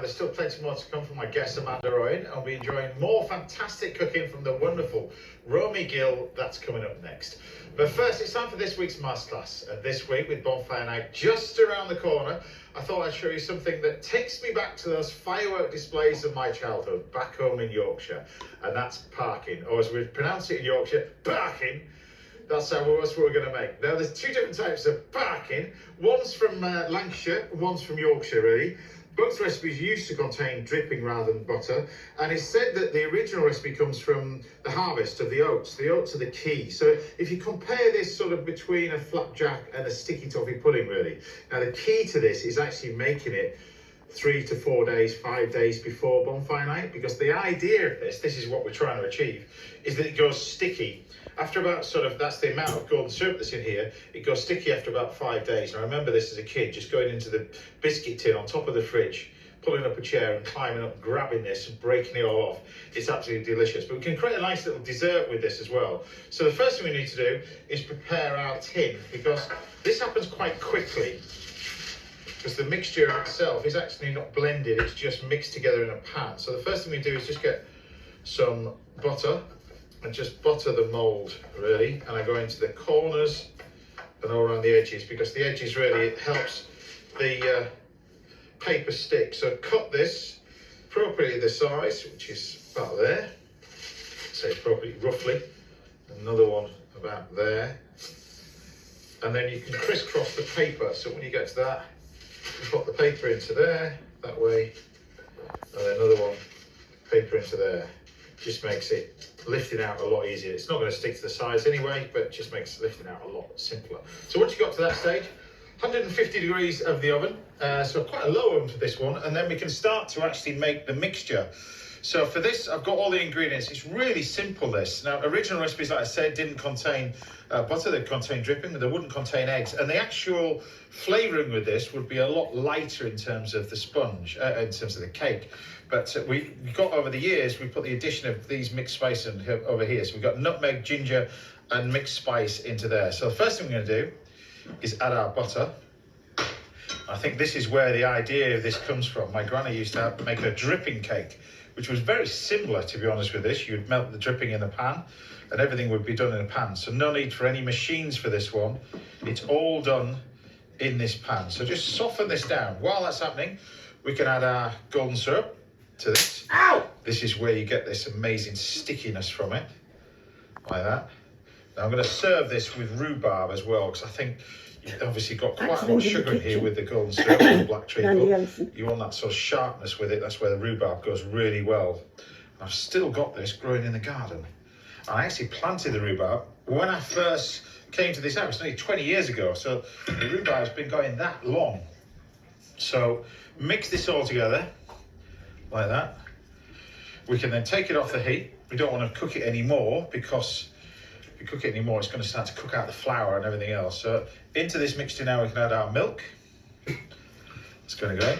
there's still plenty more to come from my guest Amanda Owen. I'll be enjoying more fantastic cooking from the wonderful Romy Gill. That's coming up next. But first, it's time for this week's masterclass. And this week, with Bonfire Night just around the corner, I thought I'd show you something that takes me back to those firework displays of my childhood back home in Yorkshire. And that's Parkin, or as we pronounce it in Yorkshire, Parkin. That's what we're going to make. Now, there's two different types of Parkin. One's from Lancashire, one's from Yorkshire, really. Both recipes used to contain dripping rather than butter. And it's said that the original recipe comes from the harvest of the oats. The oats are the key. So if you compare this sort of between a flapjack and a sticky toffee pudding, really. Now, the key to this is actually making it 3 to 4 days, 5 days before Bonfire Night, because the idea of this is what we're trying to achieve, is that it goes sticky. After about that's the amount of golden syrup that's in here, it goes sticky after about 5 days. And I remember this as a kid, just going into the biscuit tin on top of the fridge, pulling up a chair and climbing up, grabbing this and breaking it all off. It's absolutely delicious. But we can create a nice little dessert with this as well. So the first thing we need to do is prepare our tin, because this happens quite quickly. Because the mixture itself is actually not blended, it's just mixed together in a pan. So the first thing we do is just get some butter and just butter the mould, really. And I go into the corners and all around the edges, because the edges really, it helps the paper stick. So cut this appropriately the size, which is about there. Say appropriately, roughly. Another one about there. And then you can crisscross the paper. So when you get to that, you put the paper into there, that way, and then another one, paper into there. Just makes it lifting out a lot easier. It's not going to stick to the sides anyway, but it just makes lifting out a lot simpler. So once you got to that stage, 150 degrees of the oven, so quite a low oven for this one, and then we can start to actually make the mixture. So for this, I've got all the ingredients. It's really simple, this. Now, original recipes, like I said, didn't contain butter, they contain dripping, but they wouldn't contain eggs. And the actual flavouring with this would be a lot lighter in terms of the sponge, in terms of the cake. But we got, over the years, we put the addition of these mixed spices over here. So we've got nutmeg, ginger, and mixed spice into there. So the first thing we're going to do is add our butter. I think this is where the idea of this comes from. My granny used to make a dripping cake, which was very similar, to be honest with this. You'd melt the dripping in the pan and everything would be done in a pan. So no need for any machines for this one. It's all done in this pan. So just soften this down. While that's happening, we can add our golden syrup to this. Ow! This is where you get this amazing stickiness from it, like that. Now I'm going to serve this with rhubarb as well, because I think you've obviously got quite a lot of sugar in here with the golden syrup and the black treacle. You want that sort of sharpness with it. That's where the rhubarb goes really well. I've still got this growing in the garden. I actually planted the rhubarb when I first came to this house, nearly 20 years ago. So the rhubarb's been going that long. So mix this all together like that. We can then take it off the heat. We don't want to cook it anymore, because if you cook it anymore, it's going to start to cook out the flour and everything else. So into this mixture now, we can add our milk. It's going to go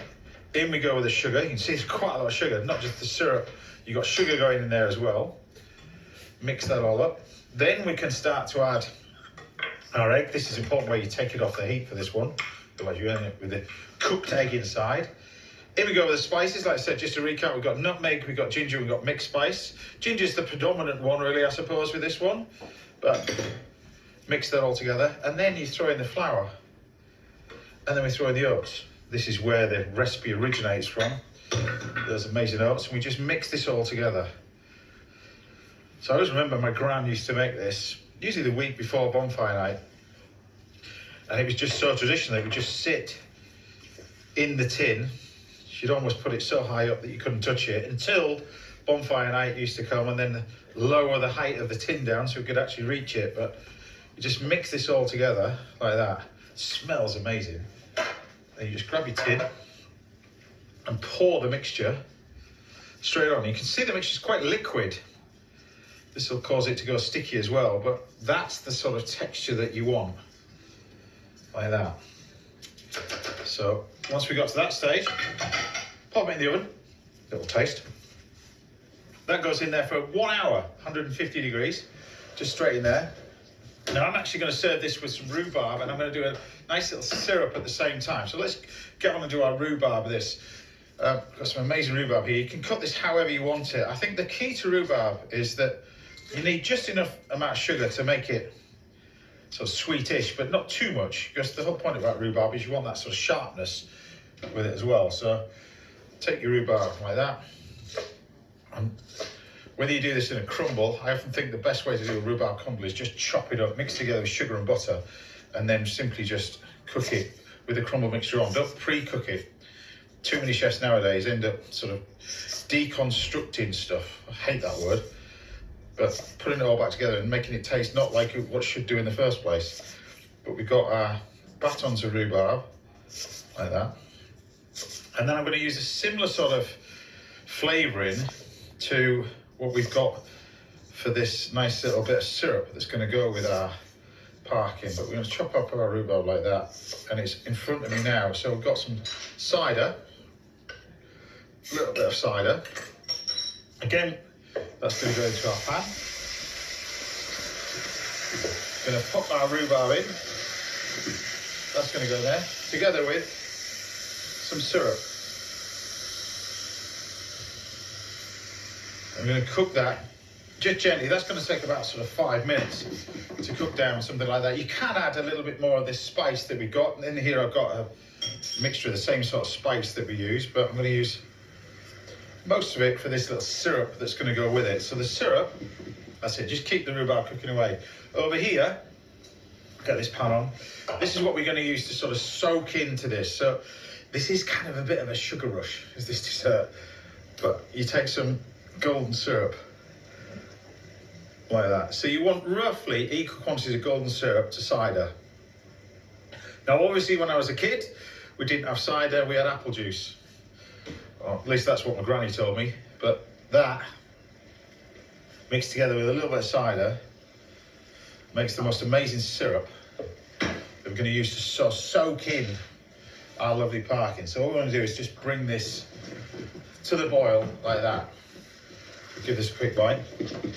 in. We go with the sugar. You can see there's quite a lot of sugar, not just the syrup. You've got sugar going in there as well. Mix that all up. Then we can start to add our egg. This is important where you take it off the heat for this one. Otherwise you end up with the cooked egg inside. In we go with the spices. Like I said, just to recap, we've got nutmeg, we've got ginger, we've got mixed spice. Ginger's the predominant one, really, I suppose, with this one. But mix that all together. And then you throw in the flour. And then we throw in the oats. This is where the recipe originates from. Those amazing oats. And we just mix this all together. So I always remember my gran used to make this, usually the week before Bonfire Night. And it was just so traditional. It would just sit in the tin. She'd almost put it so high up that you couldn't touch it, until Bonfire Night used to come and then lower the height of the tin down so we could actually reach it. But you just mix this all together like that. It smells amazing. Then you just grab your tin and pour the mixture straight on. You can see the mixture's quite liquid. This will cause it to go sticky as well, but that's the sort of texture that you want, like that. So once we got to that stage, pop it in the oven, little taste. That goes in there for 1 hour, 150 degrees, just straight in there. Now I'm actually going to serve this with some rhubarb, and I'm going to do a nice little syrup at the same time. So let's get on and do our rhubarb this. Got some amazing rhubarb here. You can cut this however you want it. I think the key to rhubarb is that you need just enough amount of sugar to make it sort of sweetish, but not too much, because the whole point about rhubarb is you want that sort of sharpness with it as well. So take your rhubarb like that. And whether you do this in a crumble, I often think the best way to do a rhubarb crumble is just chop it up, mix together with sugar and butter, and then simply just cook it with the crumble mixture on. Don't pre-cook it. Too many chefs nowadays end up sort of deconstructing stuff. I hate that word. But putting it all back together and making it taste not like what it should do in the first place. But we've got our batons of rhubarb, like that. And then I'm going to use a similar sort of flavouring to what we've got for this nice little bit of syrup that's going to go with our Parkin. But we're going to chop up our rhubarb like that. And it's in front of me now. So we've got some cider. A little bit of cider. Again, that's going to go into our pan. Going to pop our rhubarb in. That's going to go there, together with some syrup. I'm going to cook that just gently. That's going to take about sort of 5 minutes to cook down, something like that. You can add a little bit more of this spice that we got. And in here I've got a mixture of the same sort of spice that we use, but I'm going to use most of it for this little syrup that's going to go with it. So the syrup, that's it, just keep the rhubarb cooking away. Over here, get this pan on. This is what we're going to use to sort of soak into this. So this is kind of a bit of a sugar rush, is this dessert. But you take some golden syrup, like that. So you want roughly equal quantities of golden syrup to cider. Now obviously when I was a kid, we didn't have cider, we had apple juice. Or at least that's what my granny told me. But that, mixed together with a little bit of cider, makes the most amazing syrup that we're going to use to sort of soak in our lovely Parkin. So what we're going to do is just bring this to the boil like that. Give this a quick bite.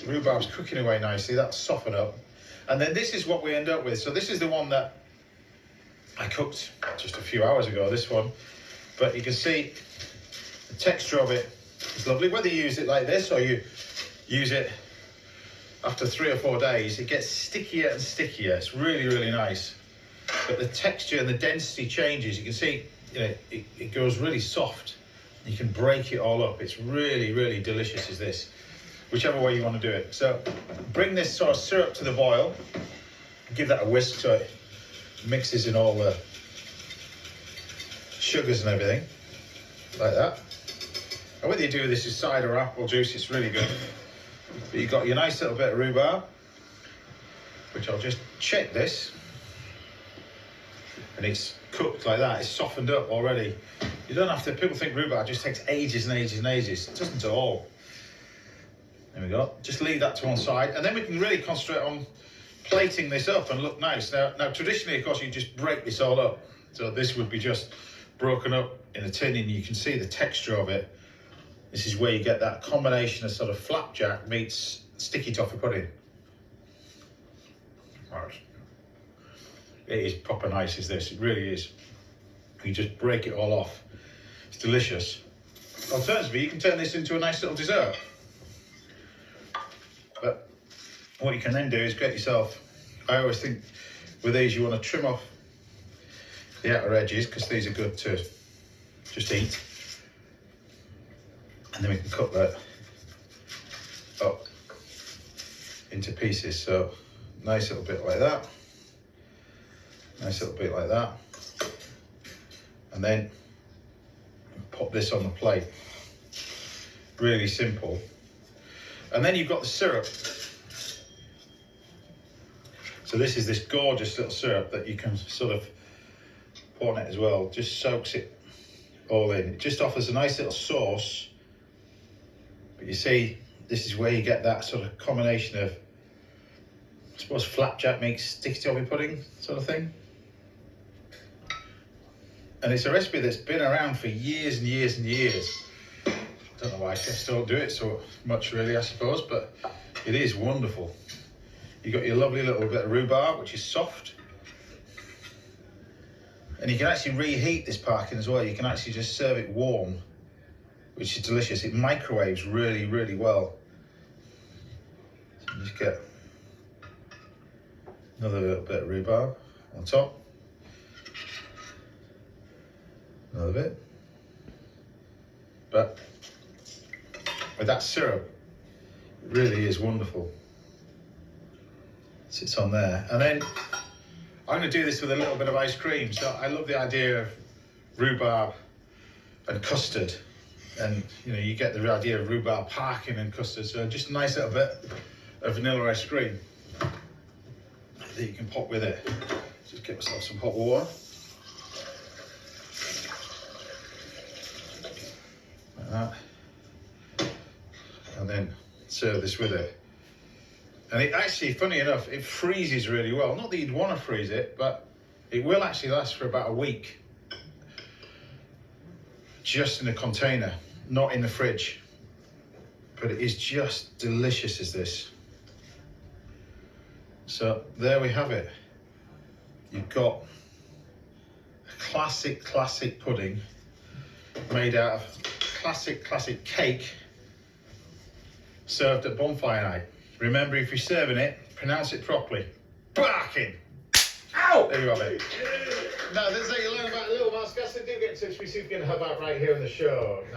Rhubarb's cooking away nicely, that's softened up. And then this is what we end up with. So this is the one that I cooked just a few hours ago, this one. But you can see the texture of it is lovely. Whether you use it like this or you use it after 3 or 4 days, it gets stickier and stickier. It's really, really nice. But the texture and the density changes. You can see, you know, it goes really soft. You can break it all up. It's really, really delicious, is this. Whichever way you want to do it. So bring this sort of syrup to the boil. Give that a whisk so it mixes in all the sugars and everything. Like that. And whether you do this is cider or apple juice, it's really good. But you've got your nice little bit of rhubarb, which I'll just check this. And it's cooked like that, it's softened up already. You don't have to, people think rhubarb just takes ages and ages and ages. It doesn't at all. There we go. Just leave that to one side. And then we can really concentrate on plating this up and look nice. Now traditionally, of course, you just break this all up. So this would be just broken up in a tin and you can see the texture of it. This is where you get that combination of sort of flapjack meets sticky toffee pudding. Right. It is proper nice, is this? It really is. You just break it all off. It's delicious. Alternatively, you can turn this into a nice little dessert. But what you can then do is get yourself, I always think with these you want to trim off the outer edges because these are good to just eat. And then we can cut that up into pieces. So nice little bit like that. Nice little bit like that. And then pop this on the plate. Really simple. And then you've got the syrup. So this is this gorgeous little syrup that you can sort of pour on it as well. Just soaks it all in. It just offers a nice little sauce. But you see, this is where you get that sort of combination of, I suppose, flapjack meets sticky toffee pudding sort of thing. And it's a recipe that's been around for years and years and years. I don't know why chefs don't do it so much really, I suppose, but it is wonderful. You've got your lovely little bit of rhubarb, which is soft. And you can actually reheat this Parkin as well. You can actually just serve it warm which is delicious. It microwaves really, really well. So just get another little bit of rhubarb on top. Another bit. But with that syrup, it really is wonderful. Sits on there. And then I'm going to do this with a little bit of ice cream. So I love the idea of rhubarb and custard. And you know, you get the idea of rhubarb, Parkin and custard. So just a nice little bit of vanilla ice cream that you can pop with it. Just get myself some hot water. Like that. And then serve this with it. And it actually, funny enough, it freezes really well. Not that you'd want to freeze it, but it will actually last for about a week. Just in a container, not in the fridge. But it is just delicious as this. So there we have it. You've got a classic pudding made out of classic cake served at Bonfire Night. Remember, if you're serving it, pronounce it properly. Parkin! Ow! There you have it. Now, this is how you learn about little mascots. So do get in touch with me, see if you can have that right here on the show.